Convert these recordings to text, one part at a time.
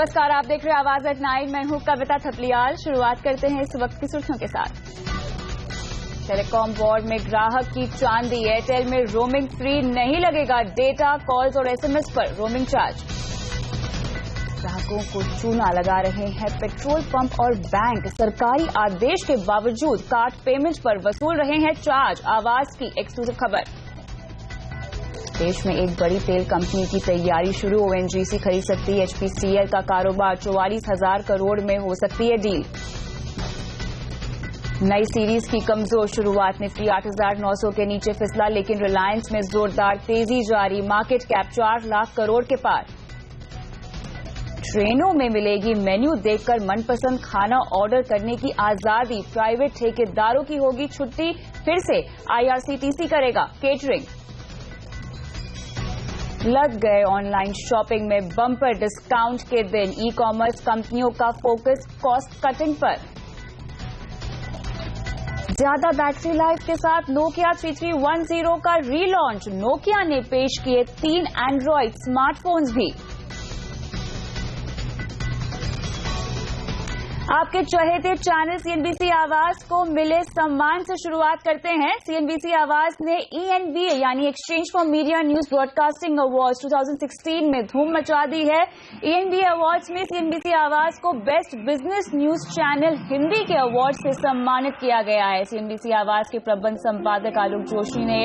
नमस्कार, आप देख रहे हैं आवाज एट 9। मैं हूं कविता थपलियाल। शुरुआत करते हैं इस वक्त की सुर्खियों के साथ। टेलीकॉम बोर्ड में ग्राहक की चांदी। एयरटेल में रोमिंग फ्री नहीं लगेगा। डेटा, कॉल्स और एसएमएस पर रोमिंग चार्ज। ग्राहकों को चूना लगा रहे हैं पेट्रोल पंप और बैंक। सरकारी आदेश के बावजूद कार्ड पेमेंट पर वसूल रहे हैं चार्ज। आवाज की एक्सक्लूसिव खबर। देश में एक बड़ी तेल कंपनी की तैयारी शुरू। ओएनजीसी खरीद सकती है एचपीसीएल का कारोबार। 44,000 करोड़ में हो सकती है डील। नई सीरीज की कमजोर शुरुआत में फ्री 8,900 के नीचे फिसला, लेकिन रिलायंस में जोरदार तेजी जारी। मार्केट कैप 4 लाख करोड़ के पार। ट्रेनों में मिलेगी मेन्यू देखकर मनपसंद खाना ऑर्डर करने की आजादी। प्राइवेट ठेकेदारों की होगी छुट्टी। फिर से आईआरसीटीसी करेगा केटरिंग। लग गए ऑनलाइन शॉपिंग में बम्पर डिस्काउंट के दिन। ई कॉमर्स कंपनियों का फोकस कॉस्ट कटिंग पर। ज्यादा बैटरी लाइफ के साथ नोकिया 3310 का रीलॉन्च। नोकिया ने पेश किए 3 एंड्रॉइड स्मार्टफोन्स भी। आपके चहेते चैनल सीएनबीसी आवाज को मिले सम्मान से शुरुआत करते हैं। सीएनबीसी आवाज ने ENBA यानी exchange for media news broadcasting awards 2016 में धूम मचा दी है। ENBA अवार्ड्स में सीएनबीसी आवाज को best business news channel Hindi के अवार्ड से सम्मानित किया गया है। सीएनबीसी आवाज के प्रबंध संपादक आलोक जोशी ने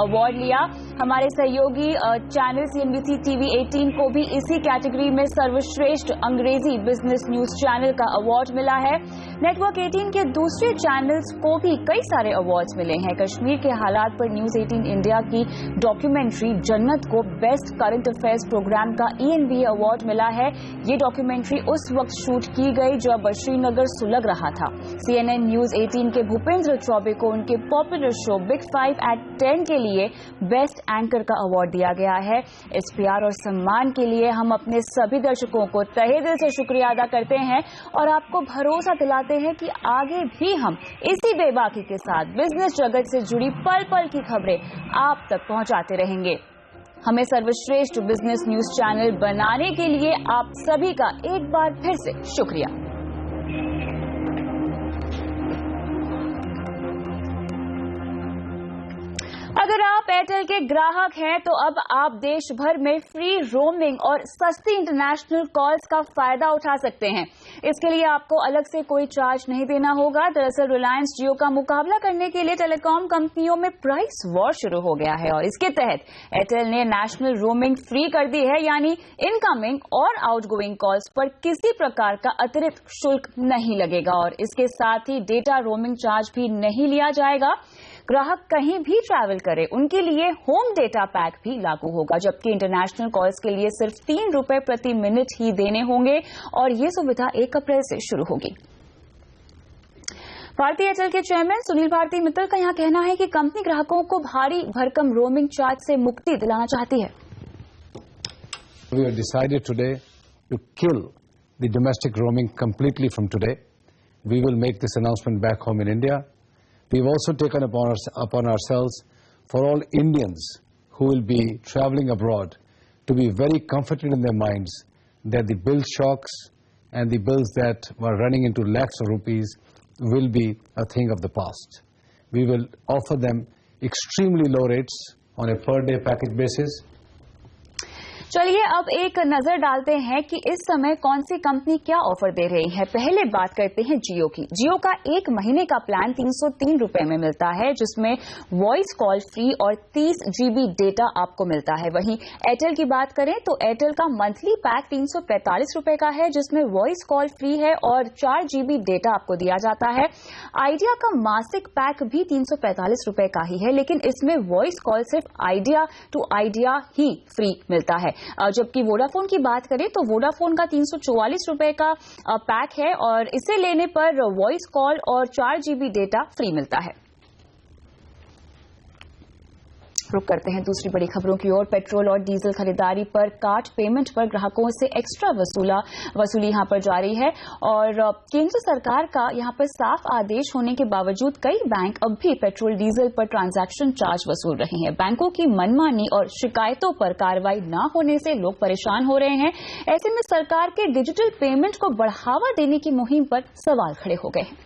अवार्ड लिया। हमारे सहयोगी चैनल सीएनबीसी टीवी 18 को भी इसी कैटेगरी में सर्वश्रेष्ठ अंग्रेजी बिजनेस न्यूज चैनल का अवार्ड मिला है। नेटवर्क 18 के दूसरे चैनल्स को भी कई सारे अवार्ड्स मिले हैं। कश्मीर के हालात पर न्यूज 18 इंडिया की डॉक्यूमेंट्री जन्नत को बेस्ट करंट अफेयर्स प्रोग्राम का ENBA अवार्ड मिला है। ये डॉक्यूमेंट्री उस वक्त शूट की गई जब श्रीनगर सुलग रहा था। CNN न्यूज 18 के भूपेंद्र चौबे को उनके पॉपुलर शो बिग 5 at 10 के लिए बेस्ट एंकर का अवार्ड दिया गया है। इस प्यार और सम्मान के लिए हम अपने सभी दर्शकों को तहे दिल से शुक्रिया अदा करते हैं और आपको भरोसा दिलाते हैं कि आगे भी हम इसी बेबाकी के साथ बिजनेस जगत से जुड़ी पल पल की खबरें आप तक पहुंचाते रहेंगे। हमें सर्वश्रेष्ठ बिजनेस न्यूज चैनल बनाने के लिए आप सभी का एक बार फिर से शुक्रिया। अगर आप एयरटेल के ग्राहक हैं तो अब आप देश भर में फ्री रोमिंग और सस्ती इंटरनेशनल कॉल्स का फायदा उठा सकते हैं। इसके लिए आपको अलग से कोई चार्ज नहीं देना होगा। दरअसल रिलायंस जियो का मुकाबला करने के लिए टेलीकॉम कंपनियों में प्राइस वॉर शुरू हो गया है और इसके तहत एयरटेल ने नेशनल रोमिंग फ्री कर दी है, यानी इनकमिंग और आउटगोइंग कॉल्स पर किसी प्रकार का अतिरिक्त शुल्क नहीं लगेगा और इसके साथ ही डेटा रोमिंग चार्ज भी नहीं लिया जाएगा। ग्राहक कहीं भी ट्रैवल करे उनके लिए होम डेटा पैक भी लागू होगा, जबकि इंटरनेशनल कॉल्स के लिए सिर्फ ₹3 प्रति मिनट ही देने होंगे और ये सुविधा 1 अप्रैल से शुरू होगी। भारतीय एयरटेल के चेयरमैन सुनील भारती मित्तल का यहाँ कहना है कि कंपनी ग्राहकों को भारी भरकम रोमिंग चार्ज से मुक्ति दिलाना चाहती है। We have decided today to kill the domestic roaming completely from today. We will make this announcement back home in India. We've also taken upon ourselves for all Indians who will be traveling abroad to be very comforted in their minds that the bill shocks and the bills that were running into lakhs of rupees will be a thing of the past. We will offer them extremely low rates on a per day package basis. चलिए अब एक नजर डालते हैं कि इस समय कौन सी कंपनी क्या ऑफर दे रही है। पहले बात करते हैं जियो की। जियो का 1 महीने का प्लान ₹303 में मिलता है, जिसमें वॉइस कॉल फ्री और 30 GB डेटा आपको मिलता है। वहीं एयरटेल की बात करें तो एयरटेल का मंथली पैक ₹345 का है, जिसमें वॉइस कॉल फ्री है और 4 GB डेटा आपको दिया जाता है। आइडिया का मासिक पैक भी ₹345 का ही है, लेकिन इसमें वॉइस कॉल सिर्फ आइडिया टू आइडिया ही फ्री मिलता है। जबकि वोडाफोन की बात करें तो वोडाफोन का ₹344 का पैक है और इसे लेने पर वॉइस कॉल और 4 GB डेटा फ्री मिलता है। रुक करते हैं दूसरी बड़ी खबरों की ओर। पेट्रोल और डीजल खरीदारी पर कार्ड पेमेंट पर ग्राहकों से एक्स्ट्रा वसूली यहां पर जारी है और केंद्र सरकार का यहां पर साफ आदेश होने के बावजूद कई बैंक अब भी पेट्रोल डीजल पर ट्रांजैक्शन चार्ज वसूल रहे हैं। बैंकों की मनमानी और शिकायतों पर कार्रवाई न होने से लोग परेशान हो रहे हैं। ऐसे में सरकार के डिजिटल पेमेंट को बढ़ावा देने की मुहिम पर सवाल खड़े हो गए हैं।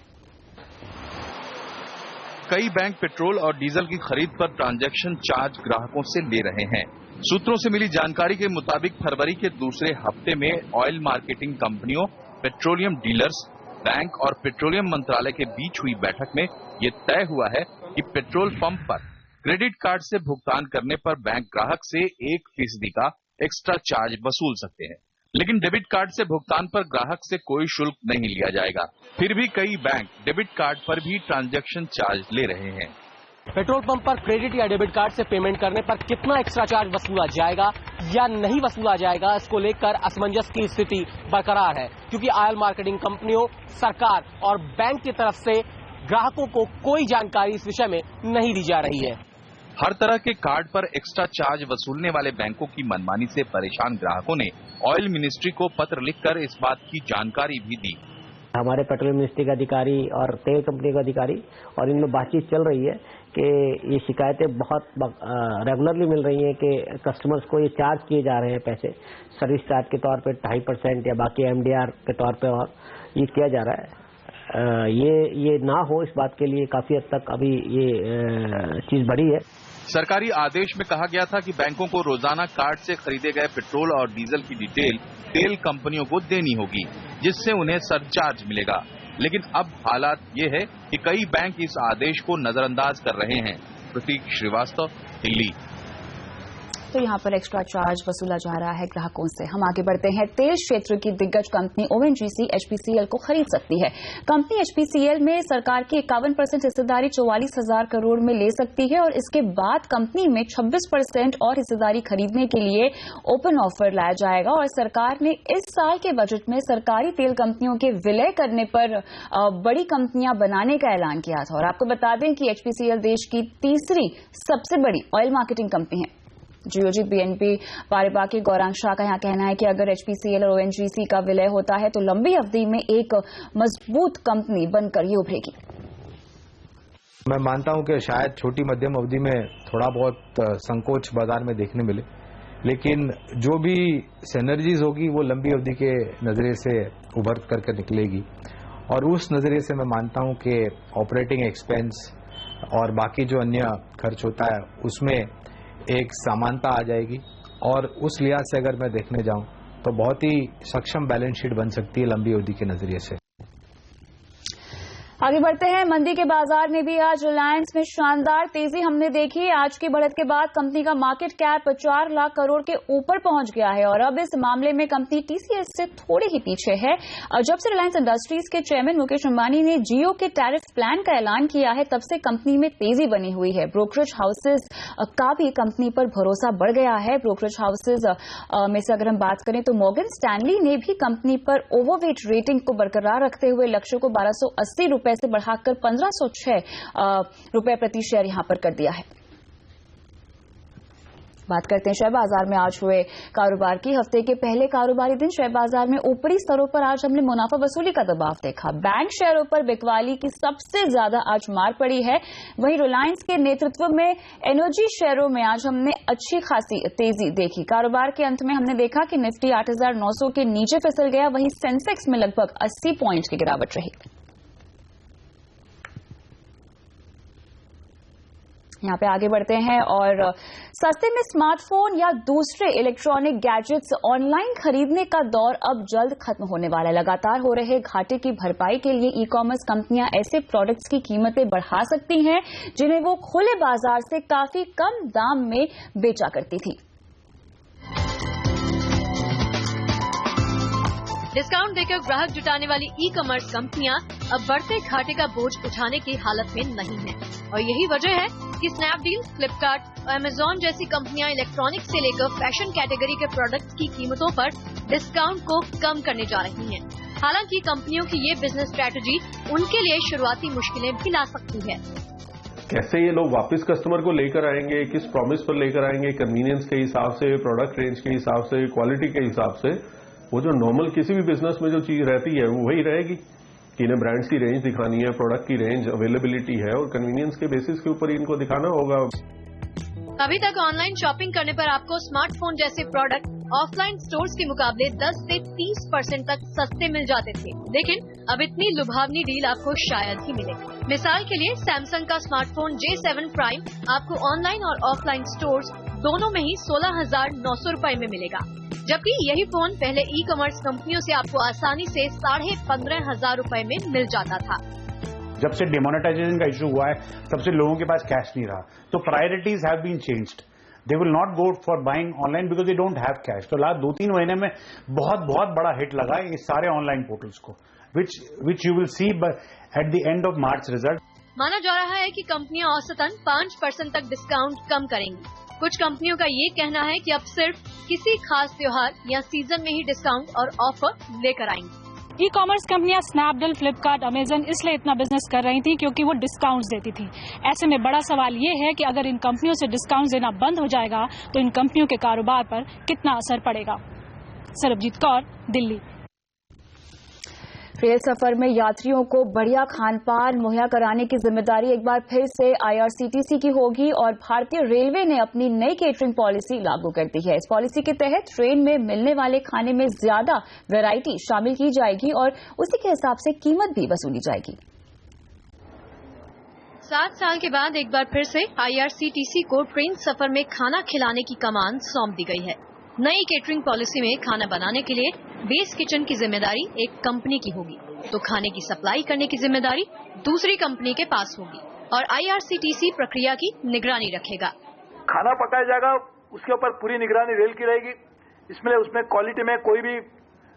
कई बैंक पेट्रोल और डीजल की खरीद पर ट्रांजैक्शन चार्ज ग्राहकों से ले रहे हैं। सूत्रों से मिली जानकारी के मुताबिक फरवरी के दूसरे हफ्ते में ऑयल मार्केटिंग कंपनियों, पेट्रोलियम डीलर्स, बैंक और पेट्रोलियम मंत्रालय के बीच हुई बैठक में ये तय हुआ है कि पेट्रोल पंप पर क्रेडिट कार्ड से भुगतान करने पर बैंक ग्राहक से 1% का एक्स्ट्रा चार्ज वसूल सकते हैं, लेकिन डेबिट कार्ड से भुगतान पर ग्राहक से कोई शुल्क नहीं लिया जाएगा। फिर भी कई बैंक डेबिट कार्ड पर भी ट्रांजैक्शन चार्ज ले रहे हैं। पेट्रोल पंप पर क्रेडिट या डेबिट कार्ड से पेमेंट करने पर कितना एक्स्ट्रा चार्ज वसूला जाएगा या नहीं वसूला जाएगा, इसको लेकर असमंजस की स्थिति बरकरार है, क्योंकि ऑयल मार्केटिंग कंपनियों, सरकार और बैंक की तरफ से ग्राहकों को कोई जानकारी इस विषय में नहीं दी जा रही है। हर तरह के कार्ड पर एक्स्ट्रा चार्ज वसूलने वाले बैंकों की मनमानी से परेशान ग्राहकों ने ऑयल मिनिस्ट्री को पत्र लिखकर इस बात की जानकारी भी दी। हमारे पेट्रोलियम मिनिस्ट्री के अधिकारी और तेल कंपनी के अधिकारी और इनमें बातचीत चल रही है कि ये शिकायतें बहुत रेगुलरली मिल रही हैं कि कस्टमर्स को ये चार्ज किए जा रहे हैं पैसे सर्विस चार्ज के तौर पे 2.5% या बाकी MDR के तौर पे और ये किया जा रहा है। ये ना हो, इस बात के लिए काफी हद तक अभी ये चीज बढ़ी है। सरकारी आदेश में कहा गया था कि बैंकों को रोजाना कार्ड से खरीदे गए पेट्रोल और डीजल की डिटेल तेल कंपनियों को देनी होगी, जिससे उन्हें सरचार्ज मिलेगा। लेकिन अब हालात ये है कि कई बैंक इस आदेश को नजरअंदाज कर रहे हैं। प्रतीक श्रीवास्तव, दिल्ली। तो यहाँ पर एक्स्ट्रा चार्ज वसूला जा रहा है ग्राहकों से। हम आगे बढ़ते हैं। तेल क्षेत्र की दिग्गज कंपनी ONGC HPCL को खरीद सकती है। कंपनी HPCL में सरकार की 51% हिस्सेदारी 44,000 करोड़ में ले सकती है और इसके बाद कंपनी में 26% और हिस्सेदारी खरीदने के लिए ओपन ऑफर लाया जाएगा। और सरकार ने इस साल के बजट में सरकारी तेल कंपनियों के विलय करने पर बड़ी कंपनियां बनाने का ऐलान किया था। और आपको बता दें कि HPCL देश की तीसरी सबसे बड़ी ऑयल मार्केटिंग कंपनी है। जियोजित BNP पारिबा के गौरांग शाह का यहाँ कहना है कि अगर HPCL और ONGC का विलय होता है तो लंबी अवधि में एक मजबूत कंपनी बनकर ये उभरेगी। मैं मानता हूं कि शायद छोटी मध्यम अवधि में थोड़ा बहुत संकोच बाजार में देखने मिले, लेकिन जो भी सिनर्जीज होगी वो लंबी अवधि के नजरिए से उभर करके निकलेगी। और उस नजरिए से मैं मानता हूं कि ऑपरेटिंग एक्सपेंस और बाकी जो अन्य खर्च होता है उसमें एक समानता आ जाएगी। और उस लिहाज से अगर मैं देखने जाऊं तो बहुत ही सक्षम बैलेंस शीट बन सकती है लंबी अवधि के नजरिए से। आगे बढ़ते हैं। मंदी के बाजार में भी आज रिलायंस में शानदार तेजी हमने देखी। आज की बढ़त के बाद कंपनी का मार्केट कैप 4 लाख करोड़ के ऊपर पहुंच गया है और अब इस मामले में कंपनी TCS से थोड़े ही पीछे है। जब से रिलायंस इंडस्ट्रीज के चेयरमैन मुकेश अंबानी ने जियो के टैरिफ प्लान का ऐलान किया है, तब से कंपनी में तेजी बनी हुई है। ब्रोकरेज हाउसेज का भी कंपनी पर भरोसा बढ़ गया है। ब्रोकरेज हाउसेज में से अगर हम बात करें तो मॉर्गन स्टैनली ने भी कंपनी पर ओवरवेट रेटिंग को बरकरार रखते हुए लक्ष्य को 1280 रुपए से बढ़ाकर 1506 रुपए प्रति शेयर यहां पर कर दिया है। बात करते हैं शेयर बाजार में आज हुए कारोबार की। हफ्ते के पहले कारोबारी दिन शेयर बाजार में ऊपरी स्तरों पर आज हमने मुनाफा वसूली का दबाव देखा। बैंक शेयरों पर बिकवाली की सबसे ज्यादा आज मार पड़ी है। वहीं रिलायंस के नेतृत्व में एनर्जी शेयरों में आज हमने अच्छी खासी तेजी देखी। कारोबार के अंत में हमने देखा कि निफ्टी 8,900 के नीचे फिसल गया, वहीं सेंसेक्स में लगभग 80 पॉइंट की गिरावट रही। यहाँ पे आगे बढ़ते हैं और सस्ते में स्मार्टफोन या दूसरे इलेक्ट्रॉनिक गैजेट्स ऑनलाइन खरीदने का दौर अब जल्द खत्म होने वाला है। लगातार हो रहे घाटे की भरपाई के लिए ई-कॉमर्स कंपनियां ऐसे प्रोडक्ट्स की कीमतें बढ़ा सकती हैं जिन्हें वो खुले बाजार से काफी कम दाम में बेचा करती थी। डिस्काउंट देकर ग्राहक जुटाने वाली ई-कॉमर्स कंपनियां अब बढ़ते घाटे का बोझ उठाने की हालत में नहीं हैं और यही वजह है कि स्नैपडील, फ्लिपकार्ट और अमेजॉन जैसी कंपनियां इलेक्ट्रॉनिक्स से लेकर फैशन कैटेगरी के प्रोडक्ट्स की कीमतों पर डिस्काउंट को कम करने जा रही हैं। हालांकि कंपनियों की ये बिजनेस स्ट्रैटेजी उनके लिए शुरुआती मुश्किलें भी ला सकती है। कैसे ये लोग वापस कस्टमर को लेकर आएंगे, किस प्रॉमिस पर लेकर आएंगे, कन्वीनियंस के हिसाब से, प्रोडक्ट रेंज के हिसाब से, क्वालिटी के हिसाब से, वो जो नॉर्मल किसी भी बिजनेस में जो चीज रहती है वो वही रहेगी कि इन्हें ब्रांड्स की रेंज दिखानी है, प्रोडक्ट की रेंज, अवेलेबिलिटी है और कन्वीनियंस के बेसिस के ऊपर इनको दिखाना होगा। अभी तक ऑनलाइन शॉपिंग करने पर आपको स्मार्टफोन जैसे प्रोडक्ट ऑफलाइन स्टोर्स के मुकाबले 10 से 30% तक सस्ते मिल जाते थे, लेकिन अब इतनी लुभावनी डील आपको शायद ही मिले। मिसाल के लिए सैमसंग का स्मार्टफोन J7 प्राइम आपको ऑनलाइन और ऑफलाइन स्टोर्स दोनों में ही 16,900 रुपए में मिलेगा, जबकि यही फोन पहले ई कॉमर्स कंपनियों से आपको आसानी से 15,500 रुपए में मिल जाता था। जब से डिमोनेटाइजेशन का इशू हुआ है तब से लोगों के पास कैश नहीं रहा, तो priorities have been changed. They will not go for buying online because they don't have cash. तो लास्ट 2-3 महीने में बहुत बड़ा हिट लगा है इस सारे ऑनलाइन पोर्टल्स को, which you will see at the end of March result. माना जा रहा है कि कंपनियां औसतन 5% तक डिस्काउंट कम करेंगी। कुछ कंपनियों का ये कहना है कि अब सिर्फ किसी खास त्योहार या सीजन में ही डिस्काउंट और ऑफर लेकर आएंगी। ई कॉमर्स कंपनियां स्नैपडील, फ्लिपकार्ट, अमेजन इसलिए इतना बिजनेस कर रही थी क्योंकि वो डिस्काउंट्स देती थी। ऐसे में बड़ा सवाल ये है कि अगर इन कंपनियों से डिस्काउंट देना बंद हो जाएगा तो इन कंपनियों के कारोबार पर कितना असर पड़ेगा। सरबजीत कौर, दिल्ली। रेल सफर में यात्रियों को बढ़िया खान पान मुहैया कराने की जिम्मेदारी एक बार फिर से IRCTC की होगी और भारतीय रेलवे ने अपनी नई केटरिंग पॉलिसी लागू कर दी है। इस पॉलिसी के तहत ट्रेन में मिलने वाले खाने में ज्यादा वैरायटी शामिल की जाएगी और उसी के हिसाब से कीमत भी वसूली जाएगी। 7 साल के बाद एक बार फिर से IRCTC को ट्रेन सफर में खाना खिलाने की कमान सौंप दी गई है। नई केटरिंग पॉलिसी में खाना बनाने के लिए बेस किचन की जिम्मेदारी एक कंपनी की होगी, तो खाने की सप्लाई करने की जिम्मेदारी दूसरी कंपनी के पास होगी और IRCTC प्रक्रिया की निगरानी रखेगा। खाना पकाया जाएगा, उसके ऊपर पूरी निगरानी रेल की रहेगी। उसमें क्वालिटी में कोई भी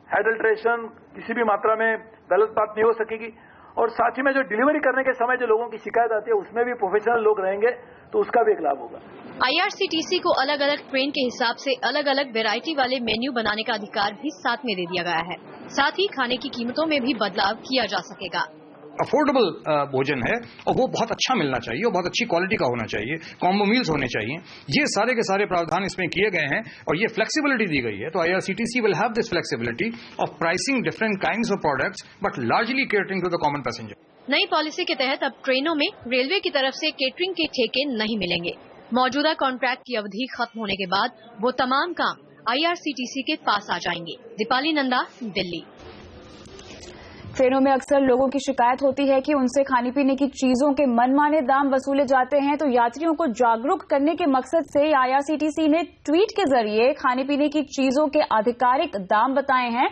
एडल्ट्रेशन, किसी भी मात्रा में गलत बात नहीं हो सकेगी और साथ ही में जो डिलीवरी करने के समय जो लोगों की शिकायत आती है उसमें भी प्रोफेशनल लोग रहेंगे, तो उसका भी एक लाभ होगा। IRCTC को अलग अलग ट्रेन के हिसाब से अलग अलग वैरायटी वाले मेन्यू बनाने का अधिकार भी साथ में दे दिया गया है। साथ ही खाने की कीमतों में भी बदलाव किया जा सकेगा। अफोर्डेबल भोजन है और वो बहुत अच्छा मिलना चाहिए और बहुत अच्छी क्वालिटी का होना चाहिए, कॉम्बो मील्स होने चाहिए। ये सारे के सारे प्रावधान इसमें किए गए हैं और ये फ्लेक्सिबिलिटी दी गई है। तो IRCTC will have this flexibility of pricing different kinds of products but largely catering to the common passenger. नई पॉलिसी के तहत अब ट्रेनों में रेलवे की तरफ से केटरिंग के ठेके नहीं मिलेंगे। मौजूदा कॉन्ट्रैक्ट की अवधि खत्म होने के बाद वो तमाम काम IRCTC के पास आ जाएंगे। दीपाली नंदा, दिल्ली। ट्रेनों में अक्सर लोगों की शिकायत होती है कि उनसे खाने पीने की चीजों के मनमाने दाम वसूले जाते हैं, तो यात्रियों को जागरूक करने के मकसद से IRCTC ने ट्वीट के जरिए खाने पीने की चीजों के आधिकारिक दाम बताए हैं।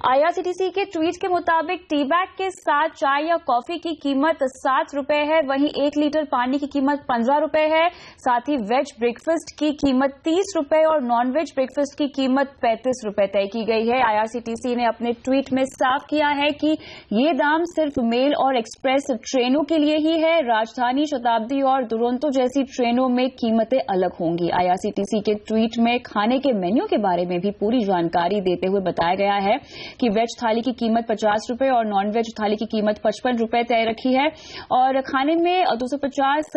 IRCTC के ट्वीट के मुताबिक टी बैग के साथ चाय या कॉफी की कीमत 7 रुपए है, वहीं 1 लीटर पानी की कीमत 15 रुपए है। साथ ही वेज ब्रेकफास्ट की कीमत 30 रुपए और नॉन वेज ब्रेकफास्ट की कीमत 35 रुपए तय की गई है। IRCTC ने अपने ट्वीट में साफ किया है कि ये दाम सिर्फ मेल और एक्सप्रेस ट्रेनों के लिए ही है। राजधानी, शताब्दी और दुरंतो जैसी ट्रेनों में कीमतें अलग होंगी। IRCTC के ट्वीट में खाने के मेन्यू के बारे में भी पूरी जानकारी देते हुए बताया गया है कि वेज थाली की कीमत 50 रुपए और नॉन वेज थाली की कीमत 55 रुपए तय रखी है और खाने में 250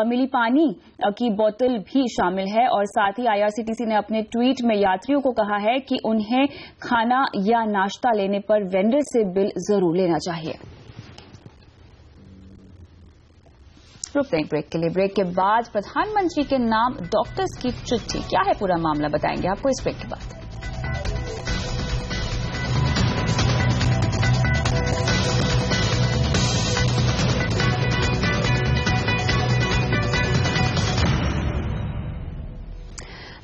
मिली पानी की बोतल भी शामिल है। और साथ ही IRCTC ने अपने ट्वीट में यात्रियों को कहा है कि उन्हें खाना या नाश्ता लेने पर वेंडर से बिल जरूर लेना चाहिए। रुकते हैं ब्रेक के लिए। ब्रेक के बाद प्रधानमंत्री के नाम डॉक्टर्स की चिट्ठी, क्या है पूरा मामला बताएंगे आपको इस ब्रेक के बाद।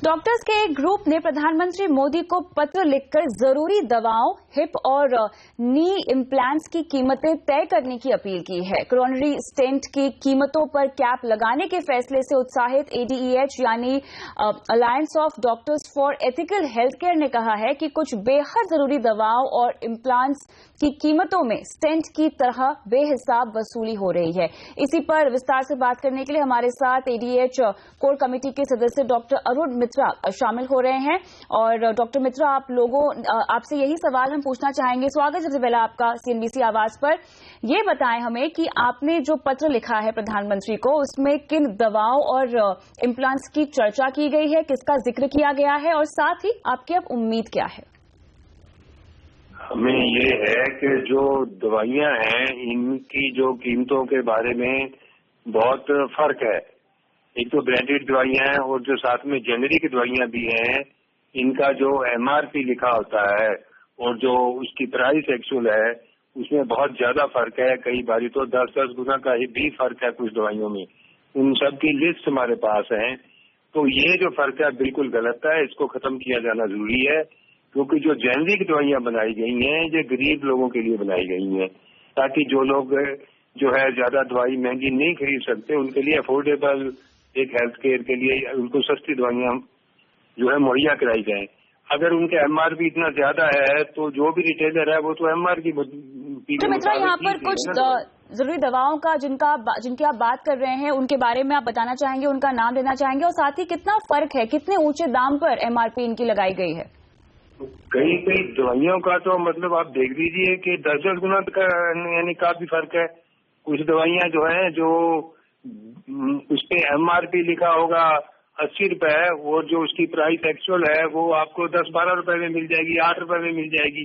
डॉक्टर्स के एक ग्रुप ने प्रधानमंत्री मोदी को पत्र लिखकर जरूरी दवाओं, हिप और नी इम्प्लांट्स की कीमतें तय करने की अपील की है। कोरोनरी स्टेंट की कीमतों पर कैप लगाने के फैसले से उत्साहित ADEH यानी alliance of doctors for ethical health care ने कहा है कि कुछ बेहद जरूरी दवाओं और इम्प्लांट्स की कीमतों में स्टेंट की तरह बेहिसाब वसूली हो रही है। इसी पर विस्तार से बात करने के लिए हमारे साथ एडीएच कोर कमेटी के सदस्य डॉक्टर अरुण मित्रा शामिल हो रहे हैं। और डॉक्टर मित्रा, आपसे यही सवाल हम पूछना चाहेंगे। स्वागत सबसे पहले आपका सीएनबीसी आवाज पर। ये बताएं हमें कि आपने जो पत्र लिखा है प्रधानमंत्री को, उसमें किन दवाओं और इम्प्लांट्स की चर्चा की गई है, किसका जिक्र किया गया है, और साथ ही आपकी अब उम्मीद क्या है? हमें ये है कि जो दवाइयां हैं इनकी जो कीमतों के बारे में बहुत फर्क है। एक तो ब्रांडेड दवाइयां हैं और जो साथ में जेनेरिक दवाइयां भी हैं, इनका जो एमआरपी लिखा होता है और जो उसकी प्राइस एक्चुअल है उसमें बहुत ज्यादा फर्क है। कई बारी तो 10-10 गुना का ही भी फर्क है कुछ दवाइयों में। उन सब की लिस्ट हमारे पास है। तो ये जो फर्क है बिल्कुल गलत है, इसको खत्म किया जाना जरूरी है, क्योंकि जो जेनेरिक दवाइयां बनाई गई हैं ये गरीब लोगों के लिए बनाई गई हैं, ताकि जो लोग जो है ज्यादा दवाई महंगी नहीं खरीद सकते उनके लिए अफोर्डेबल एक हेल्थ केयर के लिए उनको सस्ती दवाइयां जो है मुहैया कराई जाए। अगर उनके एमआरपी इतना ज्यादा है तो जो भी रिटेलर है वो तो एमआरपी मित्रा, यहाँ पर कुछ जरूरी दवाओं का जिनकी आप बात कर रहे हैं उनके बारे में आप बताना चाहेंगे, उनका नाम देना चाहेंगे, और साथ ही कितना फर्क है, कितने ऊंचे दाम पर एमआरपी इनकी लगाई गई है? कई दवाइयों का तो मतलब आप देख लीजिए कि 10-10 गुना का यानी काफी फर्क है। कुछ दवाइयां जो हैं जो उस पे एमआरपी लिखा होगा 80 रुपए और जो उसकी प्राइस एक्चुअल है वो आपको 10-12 रुपए में मिल जाएगी, 8 रुपए में मिल जाएगी।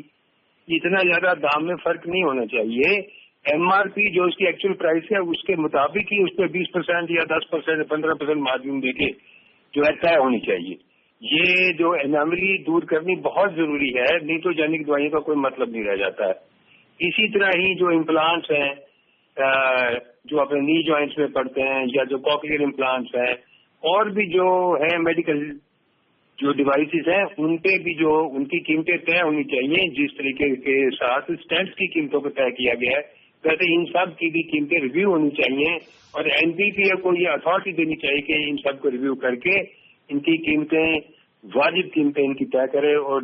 इतना ज्यादा दाम में फर्क नहीं होना चाहिए। एमआरपी जो उसकी एक्चुअल प्राइस है उसके मुताबिक ही उस पर 20% या 10% 15% मार्जिन देके जो है तय होनी चाहिए। ये जो एनोमली दूर करनी बहुत जरूरी है, नहीं तो जेनेरिक दवाइयों का कोई मतलब नहीं रह जाता है। इसी तरह ही जो इम्प्लांट्स हैं जो अपने नी जॉइंट्स में पड़ते हैं या जो कॉक्लियर इम्प्लांट्स हैं और भी जो है मेडिकल जो डिवाइसेस हैं उन पे भी जो उनकी कीमतें तय होनी चाहिए। जिस तरीके के साथ स्टेंट्स की कीमतों को तय किया गया है वैसे इन सब की भी कीमतें रिव्यू होनी चाहिए और एनपीपीए को ये अथॉरिटी देनी चाहिए कि इन सब को रिव्यू करके इनकी कीमतें वाजिब कीमतें इनकी तय करे और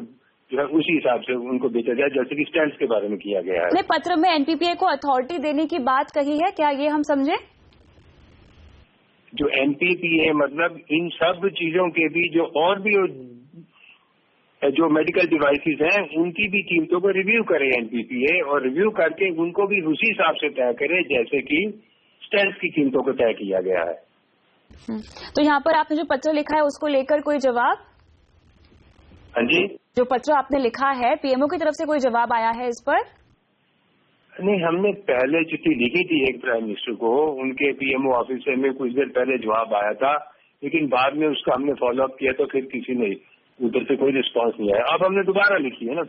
जो है उसी हिसाब से उनको बेचा जाए, जैसे कि स्टैंड्स के बारे में किया गया है। पत्र में एनपीपीए को अथॉरिटी देने की बात कही है, क्या ये हम समझे? जो एनपीपीए मतलब इन सब चीजों के भी जो और भी जो मेडिकल डिवाइसेस हैं उनकी भी कीमतों को रिव्यू करे एनपीपीए और रिव्यू करके उनको भी उसी हिसाब से तय करे जैसे कि स्टैंड्स की कीमतों को तय किया गया है। तो यहाँ पर आपने जो पत्र लिखा है उसको लेकर कोई जवाब? हाँ जी, जो पत्र आपने लिखा है पीएमओ की तरफ से कोई जवाब आया है इस पर? नहीं, हमने पहले चिट्ठी लिखी थी एक प्राइम मिनिस्टर को, उनके पीएमओ ऑफिस में कुछ देर पहले जवाब आया था, लेकिन बाद में उसका हमने फॉलोअप किया तो फिर किसी ने उधर से कोई रिस्पांस नहीं आया। अब हमने दोबारा लिखी है ना,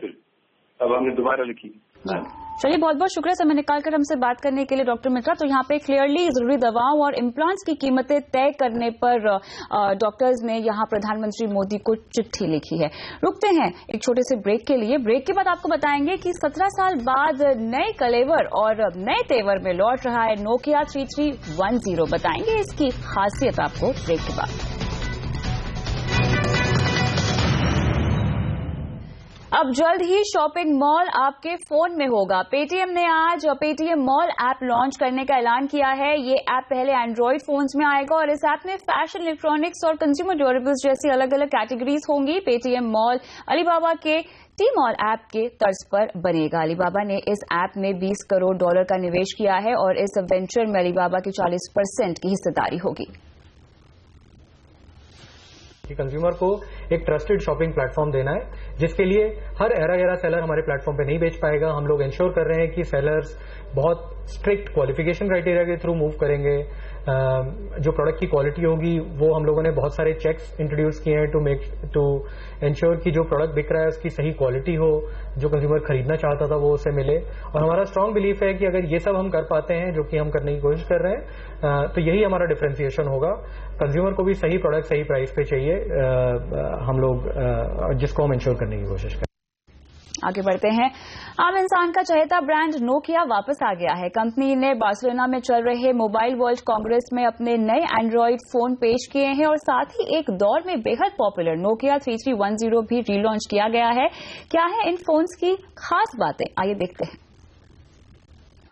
चलिए, बहुत बहुत शुक्रिया समय निकालकर हमसे बात करने के लिए डॉक्टर मित्रा। तो यहाँ पे क्लियरली जरूरी दवाओं और इम्प्लांट्स की कीमतें तय करने पर डॉक्टर्स ने यहाँ प्रधानमंत्री मोदी को चिट्ठी लिखी है। रुकते हैं एक छोटे से ब्रेक के लिए। ब्रेक के बाद आपको बताएंगे कि 17 साल बाद नए कलेवर और नए तेवर में लौट रहा है नोकिया 3310। बताएंगे इसकी खासियत आपको ब्रेक के बाद। अब जल्द ही शॉपिंग मॉल आपके फोन में होगा। पेटीएम ने आज पेटीएम मॉल ऐप लॉन्च करने का ऐलान किया है। ये ऐप पहले एंड्रॉइड फोन्स में आएगा और इस ऐप में फैशन, इलेक्ट्रॉनिक्स और कंज्यूमर ड्यूरेबल्स जैसी अलग अलग कैटेगरीज होंगी। पेटीएम मॉल अलीबाबा के टी मॉल ऐप के तर्ज पर बनेगा। अलीबाबा ने इस ऐप में $20 करोड़ का निवेश किया है और इस वेंचर में अलीबाबा की 40% की हिस्सेदारी होगी। कि कंज्यूमर को एक ट्रस्टेड शॉपिंग प्लेटफॉर्म देना है, जिसके लिए हर एरा सेलर हमारे प्लेटफॉर्म पे नहीं बेच पाएगा। हम लोग इंश्योर कर रहे हैं कि सेलर्स बहुत स्ट्रिक्ट क्वालिफिकेशन क्राइटेरिया के थ्रू मूव करेंगे। जो प्रोडक्ट की क्वालिटी होगी वो हम लोगों ने बहुत सारे चेक्स इंट्रोड्यूस किए हैं टू इंश्योर कि जो प्रोडक्ट बिक रहा है उसकी सही क्वालिटी हो, जो कंज्यूमर खरीदना चाहता था वो उसे मिले। और हमारा स्ट्रांग बिलीफ है कि अगर ये सब हम कर पाते हैं, जो कि हम करने की कोशिश कर रहे हैं, तो यही हमारा डिफरेंशिएशन होगा। कंज्यूमर को भी सही प्रोडक्ट सही प्राइस पे चाहिए, हम लोग जिसको हम इंश्योर करने की कोशिश करें। आगे बढ़ते हैं। आम इंसान का चहेता ब्रांड नोकिया वापस आ गया है। कंपनी ने बार्सिलोना में चल रहे मोबाइल वर्ल्ड कांग्रेस में अपने नए एंड्रॉइड फोन पेश किए हैं और साथ ही एक दौर में बेहद पॉपुलर नोकिया 3310 भी रीलॉन्च किया गया है। क्या है इन फोन्स की खास बातें, आइए देखते हैं।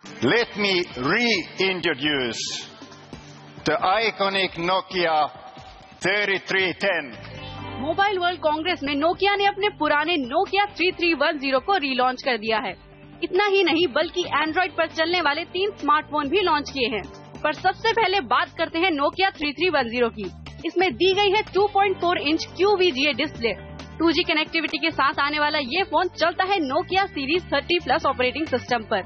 Let me reintroduce the iconic Nokia 3310. Mobile world Congress में नोकिया ने अपने पुराने नोकिया 3310 को रीलॉन्च कर दिया है। इतना ही नहीं बल्कि एंड्रॉइड पर चलने वाले 3 स्मार्टफोन भी लॉन्च किए हैं। पर सबसे पहले बात करते हैं नोकिया 3310 की। इसमें दी गई है 2.4 inch QVGA display. 2G connectivity के साथ आने वाला ये फोन चलता है Nokia series 30 plus operating system पर।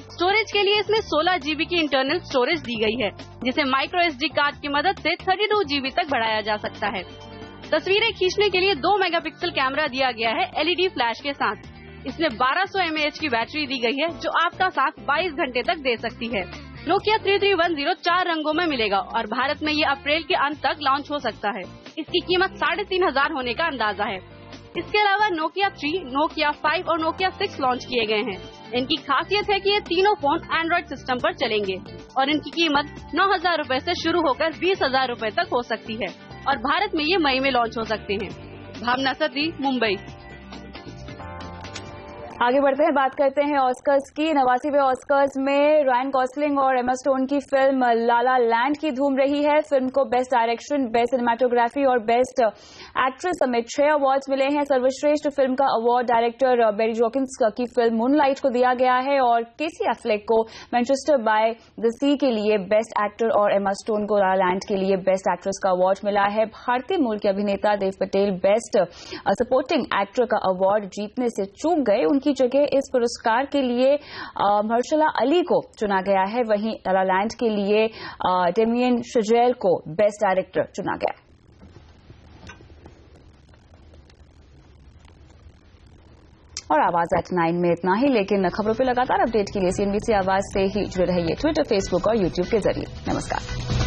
स्टोरेज के लिए इसमें 16 GB की इंटरनल स्टोरेज दी गई है, जिसे माइक्रो SD कार्ड की मदद से 32 GB तक बढ़ाया जा सकता है। तस्वीरें खींचने के लिए 2 मेगापिक्सल कैमरा दिया गया है LED फ्लैश के साथ। इसमें 1200 mAh की बैटरी दी गई है, जो आपका साथ 22 घंटे तक दे सकती है। नोकिया 3310 4 रंगों में मिलेगा और भारत में ये अप्रैल के अंत तक लॉन्च हो सकता है। इसकी कीमत 3500 होने का अंदाजा है। इसके अलावा नोकिया 3, नोकिया 5 और नोकिया 6 लॉन्च किए गए हैं। इनकी खासियत है कि ये तीनों फोन एंड्रॉइड सिस्टम पर चलेंगे और इनकी कीमत 9000 रूपए से शुरू होकर 20,000 रूपए तक हो सकती है और भारत में ये मई में लॉन्च हो सकते हैं। भावना सती, मुंबई। आगे बढ़ते हैं, बात करते हैं ऑस्कर्स की। 89वें ऑस्कर्स में रायन गॉसलिंग और एमा स्टोन की फिल्म ला ला लैंड की धूम रही है। फिल्म को बेस्ट डायरेक्शन, बेस्ट सिनेमेटोग्राफी और बेस्ट एक्ट्रेस समेत 6 अवार्ड्स मिले हैं। सर्वश्रेष्ठ फिल्म का अवार्ड डायरेक्टर बेरी जोकिंस की फिल्म मूनलाइट को दिया गया है और केसी एफ्लेक को मैनचेस्टर बाय द सी के लिए बेस्ट एक्टर और एमा स्टोन को ला ला लैंड के लिए बेस्ट एक्ट्रेस का अवार्ड मिला है। भारतीय मूल के अभिनेता Dev Patel best supporting actor का अवार्ड जीतने से चूक गए। उनकी जगह इस पुरस्कार के लिए मर्शला अली को चुना गया है। वहीं ला ला लैंड के लिए डेमियन शजेल को बेस्ट डायरेक्टर चुना गया। और आवाज एट 9 में इतना ही, लेकिन खबरों पे लगातार अपडेट के लिए CNBC आवाज से ही जुड़े रहिए ट्विटर, फेसबुक और यूट्यूब के जरिए। नमस्कार।